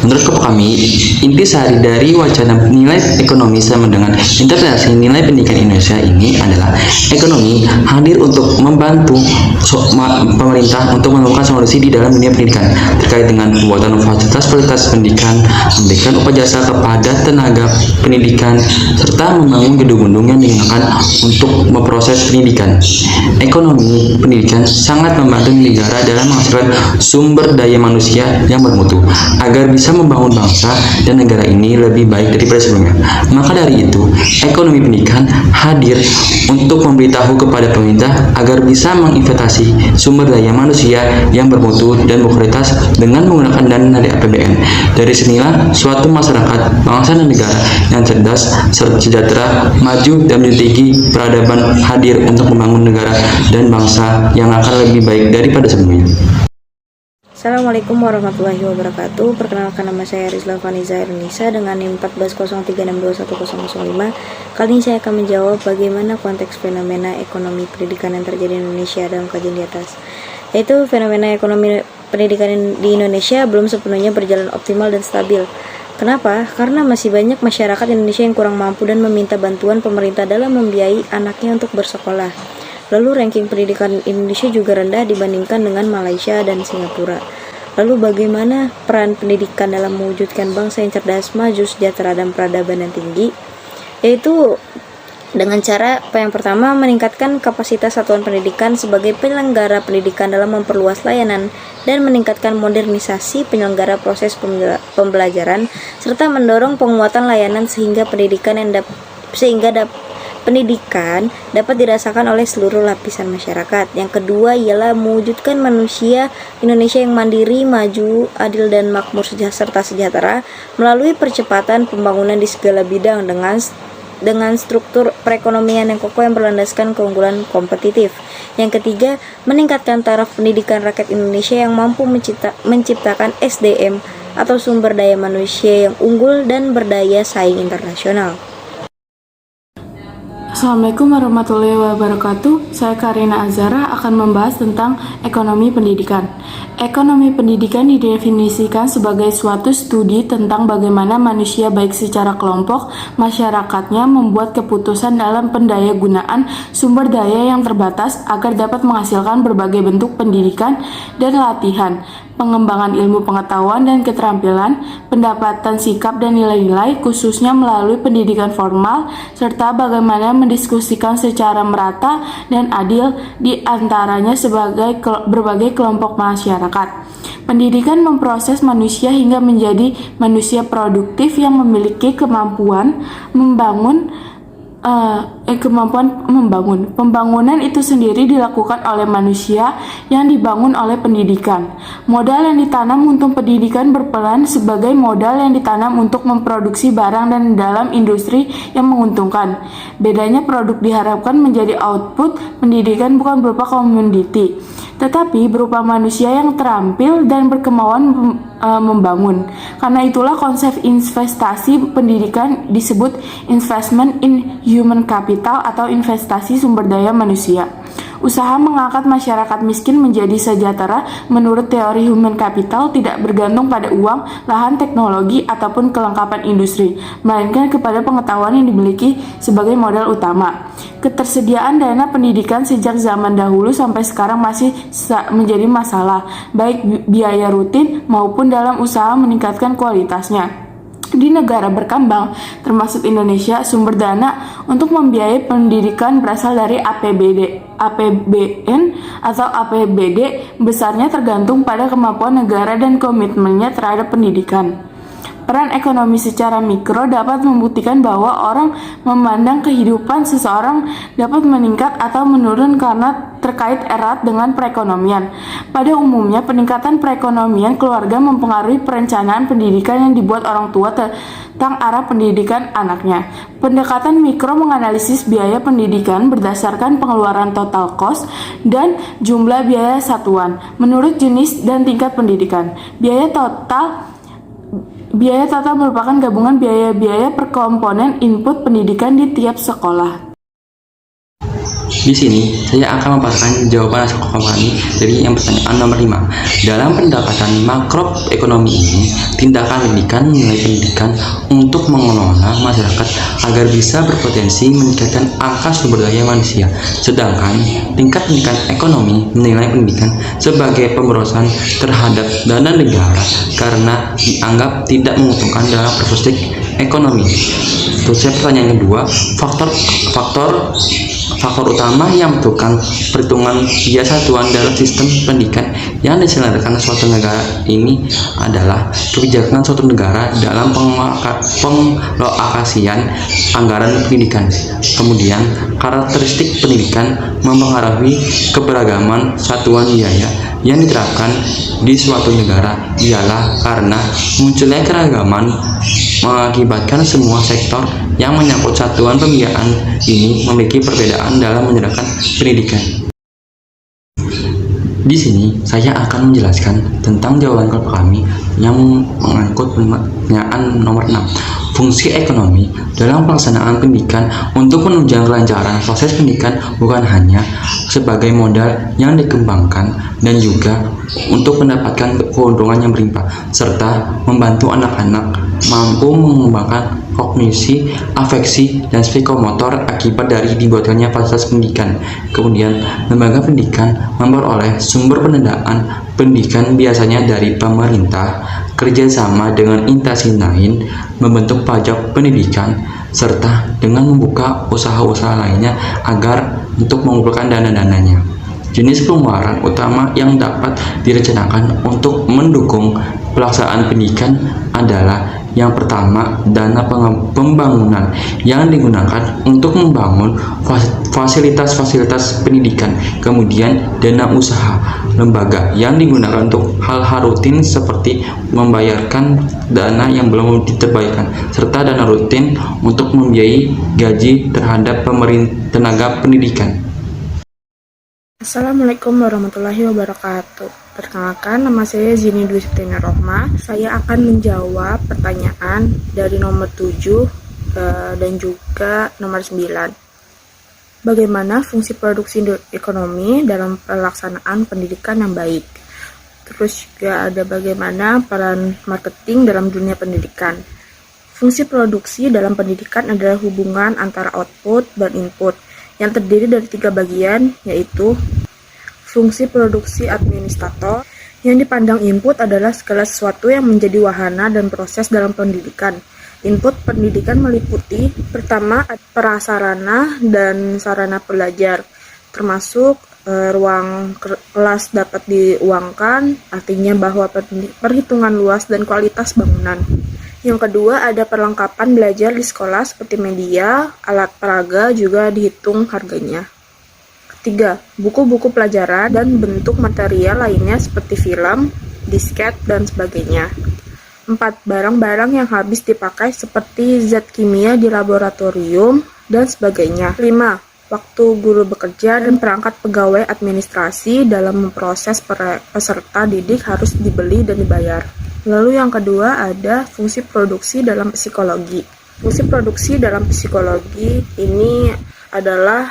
Menurut kelompok kami, intisari dari wacana nilai ekonomi sama dengan interpretasi nilai pendidikan Indonesia ini adalah ekonomi hadir untuk membantu pemerintah untuk menemukan solusi di dalam dunia pendidikan terkait dengan pembuatan fasilitas pendidikan, memberikan upah jasa kepada tenaga pendidikan, serta membangun gedung-gedung yang digunakan untuk memproses pendidikan. Ekonomi pendidikan sangat membantu negara dalam menghasilkan sumber daya manusia yang bermutu agar bisa membangun bangsa dan negara ini lebih baik daripada sebelumnya. Maka dari itu, ekonomi pendidikan hadir untuk memberitahu kepada pemerintah agar bisa menginvestasi sumber daya manusia yang bermutu dan berkualitas dengan menggunakan dana dari APBN. Dari sinilah suatu masyarakat, bangsa dan negara yang cerdas, sejahtera, maju dan memiliki peradaban hadir untuk membangun negara dan bangsa yang akan lebih baik daripada sebelumnya. Assalamualaikum warahmatullahi wabarakatuh. Perkenalkan, nama saya Rizla Faniza Ernisa dengan NIM 1403621005. Kali ini saya akan menjawab bagaimana konteks fenomena ekonomi pendidikan yang terjadi di Indonesia dalam kajian di atas. Yaitu fenomena ekonomi pendidikan di Indonesia belum sepenuhnya berjalan optimal dan stabil. Kenapa? Karena masih banyak masyarakat Indonesia yang kurang mampu dan meminta bantuan pemerintah dalam membiayai anaknya untuk bersekolah. Lalu ranking pendidikan Indonesia juga rendah dibandingkan dengan Malaysia dan Singapura. Lalu bagaimana peran pendidikan dalam mewujudkan bangsa yang cerdas, maju, sejahtera, dan peradaban yang tinggi? Yaitu dengan cara yang pertama, meningkatkan kapasitas satuan pendidikan sebagai penyelenggara pendidikan dalam memperluas layanan dan meningkatkan modernisasi penyelenggara proses pembelajaran, serta mendorong penguatan layanan sehingga pendidikan dapat dirasakan oleh seluruh lapisan masyarakat. Yang kedua ialah mewujudkan manusia Indonesia yang mandiri, maju, adil, dan makmur serta sejahtera melalui percepatan pembangunan di segala bidang dengan struktur perekonomian yang kokoh yang berlandaskan keunggulan kompetitif. Yang ketiga, meningkatkan taraf pendidikan rakyat Indonesia yang mampu menciptakan SDM atau sumber daya manusia yang unggul dan berdaya saing internasional. Assalamualaikum warahmatullahi wabarakatuh. Saya Karina Azara akan membahas tentang ekonomi pendidikan. Ekonomi pendidikan didefinisikan sebagai suatu studi tentang bagaimana manusia baik secara kelompok masyarakatnya membuat keputusan dalam pendayagunaan sumber daya yang terbatas agar dapat menghasilkan berbagai bentuk pendidikan dan latihan, pengembangan ilmu pengetahuan dan keterampilan, pendapatan sikap dan nilai-nilai khususnya melalui pendidikan formal, serta bagaimana mendiskusikan secara merata dan adil di antaranya sebagai berbagai kelompok masyarakat. Pendidikan memproses manusia hingga menjadi manusia produktif yang memiliki kemampuan membangun. Pembangunan itu sendiri dilakukan oleh manusia yang dibangun oleh pendidikan. Modal yang ditanam untuk pendidikan berperan sebagai modal yang ditanam untuk memproduksi barang dan dalam industri yang menguntungkan. Bedanya produk diharapkan menjadi output pendidikan bukan berupa komoditi, tetapi berupa manusia yang terampil dan berkemauan membangun. Karena itulah konsep investasi pendidikan disebut investment in human capital atau investasi sumber daya manusia. Usaha mengangkat masyarakat miskin menjadi sejahtera menurut teori human capital tidak bergantung pada uang, lahan, teknologi, ataupun kelengkapan industri, melainkan kepada pengetahuan yang dimiliki sebagai modal utama. Ketersediaan dana pendidikan sejak zaman dahulu sampai sekarang masih menjadi masalah, baik biaya rutin maupun dalam usaha meningkatkan kualitasnya. Di negara berkembang, termasuk Indonesia, sumber dana untuk membiayai pendidikan berasal dari APBN atau APBD, besarnya tergantung pada kemampuan negara dan komitmennya terhadap pendidikan. Peran ekonomi secara mikro dapat membuktikan bahwa orang memandang kehidupan seseorang dapat meningkat atau menurun karena terkait erat dengan perekonomian. Pada umumnya, peningkatan perekonomian keluarga mempengaruhi perencanaan pendidikan yang dibuat orang tua tentang arah pendidikan anaknya. Pendekatan mikro menganalisis biaya pendidikan berdasarkan pengeluaran total cost dan jumlah biaya satuan menurut jenis dan tingkat pendidikan. Biaya total merupakan gabungan biaya-biaya per komponen input pendidikan di tiap sekolah. Di sini saya akan memaparkan jawaban hasil kami dari yang pertanyaan nomor 5. Dalam pendekatan makroekonomi ini, tindakan pendidikan menilai pendidikan untuk mengelola masyarakat agar bisa berpotensi meningkatkan angka sumber daya manusia. Sedangkan tingkat pendidikan ekonomi menilai pendidikan sebagai pemborosan terhadap dana negara karena dianggap tidak menguntungkan dalam perspektif ekonomi. Terus pertanyaan kedua, faktor utama yang menentukan perhitungan biaya satuan dalam sistem pendidikan yang diselenggarakan suatu negara ini adalah kebijakan suatu negara dalam pengalokasian anggaran pendidikan. Kemudian, karakteristik pendidikan mempengaruhi keberagaman satuan biaya yang diterapkan di suatu negara ialah karena munculnya keragaman mengakibatkan semua sektor yang menyangkut satuan pembiayaan ini memiliki perbedaan dalam menyediakan pendidikan. Di sini saya akan menjelaskan tentang jawaban kelompok kami yang mengangkut pertanyaan nomor 6. Fungsi ekonomi dalam pelaksanaan pendidikan untuk menunjang kelancaran proses pendidikan bukan hanya sebagai modal yang dikembangkan dan juga untuk mendapatkan keuntungan yang berlimpah serta membantu anak-anak mampu mengembangkan kognisi, afeksi, dan psikomotor akibat dari dibuatkannya fasilitas pendidikan. Kemudian, lembaga pendidikan memperoleh sumber pendanaan pendidikan biasanya dari pemerintah, kerjasama dengan instansi lain, membentuk pajak pendidikan, serta dengan membuka usaha-usaha lainnya agar untuk mengumpulkan dana-dananya. Jenis pengeluaran utama yang dapat direncanakan untuk mendukung pelaksanaan pendidikan adalah yang pertama, dana pembangunan yang digunakan untuk membangun fasilitas-fasilitas pendidikan. Kemudian, dana usaha lembaga yang digunakan untuk hal-hal rutin seperti membayarkan dana yang belum diterbayarkan, serta dana rutin untuk membiayai gaji terhadap tenaga pendidikan. Assalamualaikum warahmatullahi wabarakatuh. Perkenalkan, nama saya Zini Dwi Septiana Rohma. Saya akan menjawab pertanyaan dari nomor 7 dan juga nomor 9. Bagaimana fungsi produksi ekonomi dalam pelaksanaan pendidikan yang baik? Terus juga ada bagaimana peran marketing dalam dunia pendidikan. Fungsi produksi dalam pendidikan adalah hubungan antara output dan input yang terdiri dari 3 bagian, yaitu fungsi produksi administrator. Yang dipandang input adalah segala sesuatu yang menjadi wahana dan proses dalam pendidikan. Input pendidikan meliputi pertama prasarana dan sarana belajar, termasuk ruang kelas dapat diuangkan, artinya bahwa perhitungan luas dan kualitas bangunan. Yang kedua ada perlengkapan belajar di sekolah seperti media, alat peraga juga dihitung harganya. Ketiga, buku-buku pelajaran dan bentuk material lainnya seperti film, disket, dan sebagainya. 4. Barang-barang yang habis dipakai seperti zat kimia di laboratorium dan sebagainya. 5. Waktu guru bekerja dan perangkat pegawai administrasi dalam memproses peserta didik harus dibeli dan dibayar. Lalu yang kedua ada fungsi produksi dalam psikologi. Fungsi produksi dalam psikologi ini adalah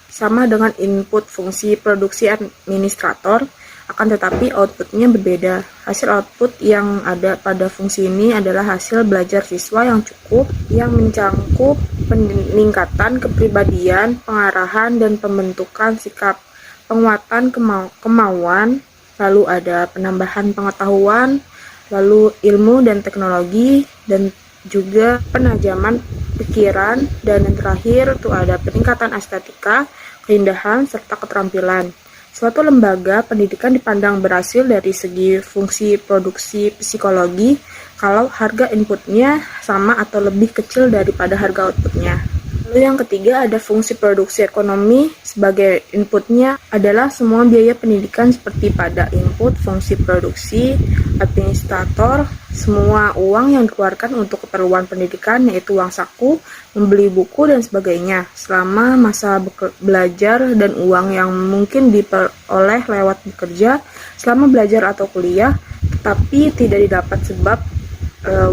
sama dengan input fungsi produksi administrator, akan tetapi outputnya berbeda. Hasil output yang ada pada fungsi ini adalah hasil belajar siswa yang cukup, yang mencangkup peningkatan kepribadian, pengarahan, dan pembentukan sikap, penguatan kemauan, lalu ada penambahan pengetahuan, lalu ilmu dan teknologi, dan juga penajaman pikiran, dan yang terakhir itu ada peningkatan estetika, keindahan, serta keterampilan. Suatu lembaga pendidikan dipandang berhasil dari segi fungsi produksi psikologi kalau harga inputnya sama atau lebih kecil daripada harga outputnya. Lalu yang ketiga ada fungsi produksi ekonomi. Sebagai inputnya adalah semua biaya pendidikan seperti pada input fungsi produksi administrator, semua uang yang dikeluarkan untuk keperluan pendidikan yaitu uang saku, membeli buku dan sebagainya selama masa belajar, dan uang yang mungkin diperoleh lewat bekerja selama belajar atau kuliah tetapi tidak didapat sebab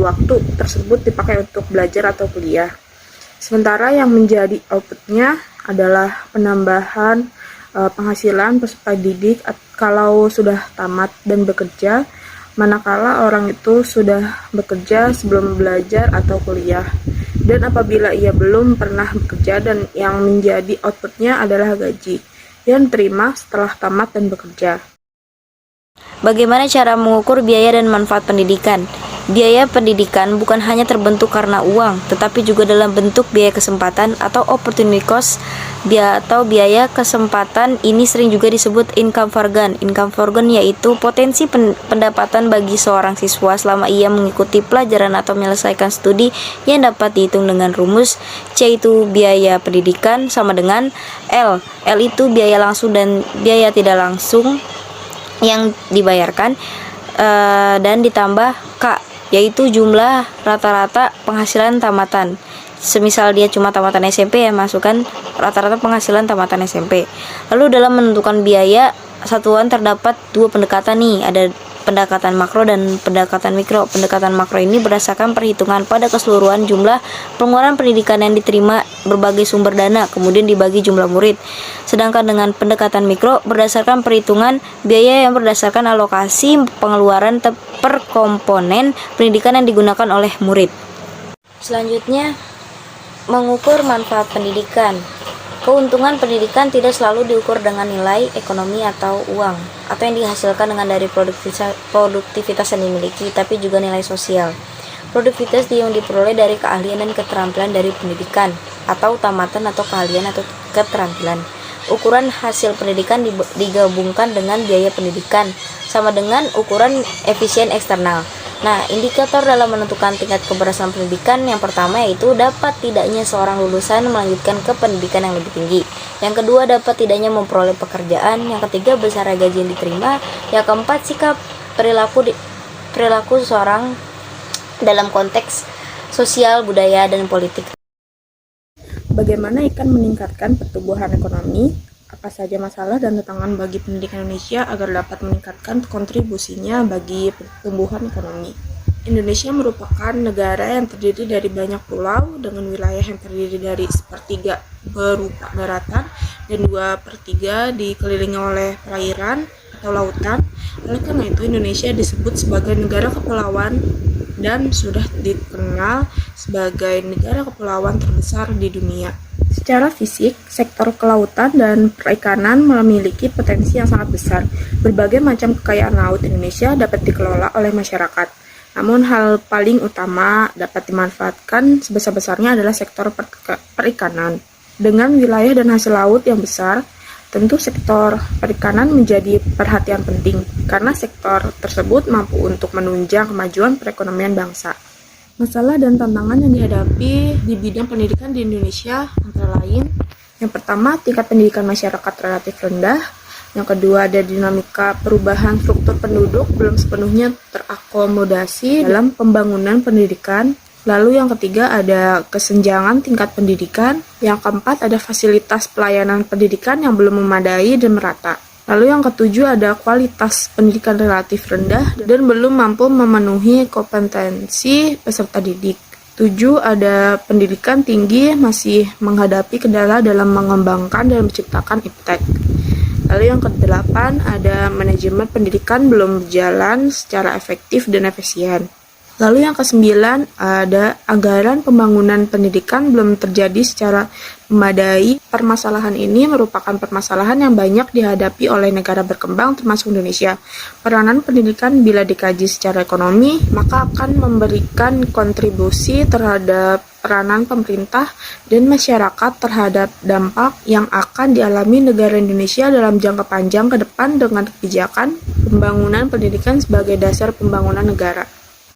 waktu tersebut dipakai untuk belajar atau kuliah. Sementara yang menjadi outputnya adalah penambahan penghasilan peserta didik kalau sudah tamat dan bekerja, manakala orang itu sudah bekerja sebelum belajar atau kuliah. Dan apabila ia belum pernah bekerja dan yang menjadi outputnya adalah gaji yang diterima setelah tamat dan bekerja. Bagaimana cara mengukur biaya dan manfaat pendidikan? Biaya pendidikan bukan hanya terbentuk karena uang, tetapi juga dalam bentuk biaya kesempatan atau opportunity cost. Biaya kesempatan ini sering juga disebut income forgone. Income forgone yaitu potensi pendapatan bagi seorang siswa selama ia mengikuti pelajaran atau menyelesaikan studi yang dapat dihitung dengan rumus C itu biaya pendidikan sama dengan L. L itu biaya langsung dan biaya tidak langsung yang dibayarkan dan ditambah K yaitu jumlah rata-rata penghasilan tamatan. Semisal dia cuma tamatan SMP ya masukkan rata-rata penghasilan tamatan SMP. Lalu dalam menentukan biaya satuan terdapat dua pendekatan nih, ada pendekatan makro dan pendekatan mikro. Pendekatan makro ini berdasarkan perhitungan pada keseluruhan jumlah pengeluaran pendidikan yang diterima berbagai sumber dana, kemudian dibagi jumlah murid. Sedangkan dengan pendekatan mikro berdasarkan perhitungan biaya yang berdasarkan alokasi pengeluaran per komponen pendidikan yang digunakan oleh murid. Selanjutnya, mengukur manfaat pendidikan. Keuntungan pendidikan tidak selalu diukur dengan nilai ekonomi atau uang, atau yang dihasilkan dengan dari produktivitas yang dimiliki, tapi juga nilai sosial. Produktivitas yang diperoleh dari keahlian dan keterampilan dari pendidikan, atau tamatan atau keahlian atau keterampilan. Ukuran hasil pendidikan digabungkan dengan biaya pendidikan, sama dengan ukuran efisien eksternal. Nah, indikator dalam menentukan tingkat keberhasilan pendidikan yang pertama yaitu dapat tidaknya seorang lulusan melanjutkan ke pendidikan yang lebih tinggi. Yang kedua, dapat tidaknya memperoleh pekerjaan. Yang ketiga, besar gaji yang diterima. Yang keempat, sikap perilaku seseorang dalam konteks sosial, budaya, dan politik. Bagaimana akan meningkatkan pertumbuhan ekonomi? Apa saja masalah dan tantangan bagi pendidikan Indonesia agar dapat meningkatkan kontribusinya bagi pertumbuhan ekonomi? Indonesia merupakan negara yang terdiri dari banyak pulau dengan wilayah yang terdiri dari sepertiga berupa daratan dan 2/3 dikelilingi oleh perairan atau lautan. Oleh karena itu, Indonesia disebut sebagai negara kepulauan dan sudah dikenal sebagai negara kepulauan terbesar di dunia. Secara fisik, sektor kelautan dan perikanan memiliki potensi yang sangat besar. Berbagai macam kekayaan laut Indonesia dapat dikelola oleh masyarakat. Namun hal paling utama dapat dimanfaatkan sebesar-besarnya adalah sektor perikanan. Dengan wilayah dan hasil laut yang besar, tentu sektor perikanan menjadi perhatian penting karena sektor tersebut mampu untuk menunjang kemajuan perekonomian bangsa. Masalah dan tantangan yang dihadapi di bidang pendidikan di Indonesia antara lain, yang pertama, tingkat pendidikan masyarakat relatif rendah. Yang kedua, ada dinamika perubahan struktur penduduk belum sepenuhnya terakomodasi dalam pembangunan pendidikan. Lalu yang ketiga, ada kesenjangan tingkat pendidikan. Yang keempat, ada fasilitas pelayanan pendidikan yang belum memadai dan merata. Lalu yang ketujuh, ada kualitas pendidikan relatif rendah dan belum mampu memenuhi kompetensi peserta didik. 7, ada pendidikan tinggi masih menghadapi kendala dalam mengembangkan dan menciptakan iptek. Lalu yang ke-8, ada manajemen pendidikan belum berjalan secara efektif dan efisien. Lalu yang ke-9, ada anggaran pembangunan pendidikan belum terjadi secara memadai. Permasalahan ini merupakan permasalahan yang banyak dihadapi oleh negara berkembang termasuk Indonesia. Peranan pendidikan bila dikaji secara ekonomi, maka akan memberikan kontribusi terhadap peranan pemerintah dan masyarakat terhadap dampak yang akan dialami negara Indonesia dalam jangka panjang ke depan dengan kebijakan pembangunan pendidikan sebagai dasar pembangunan negara.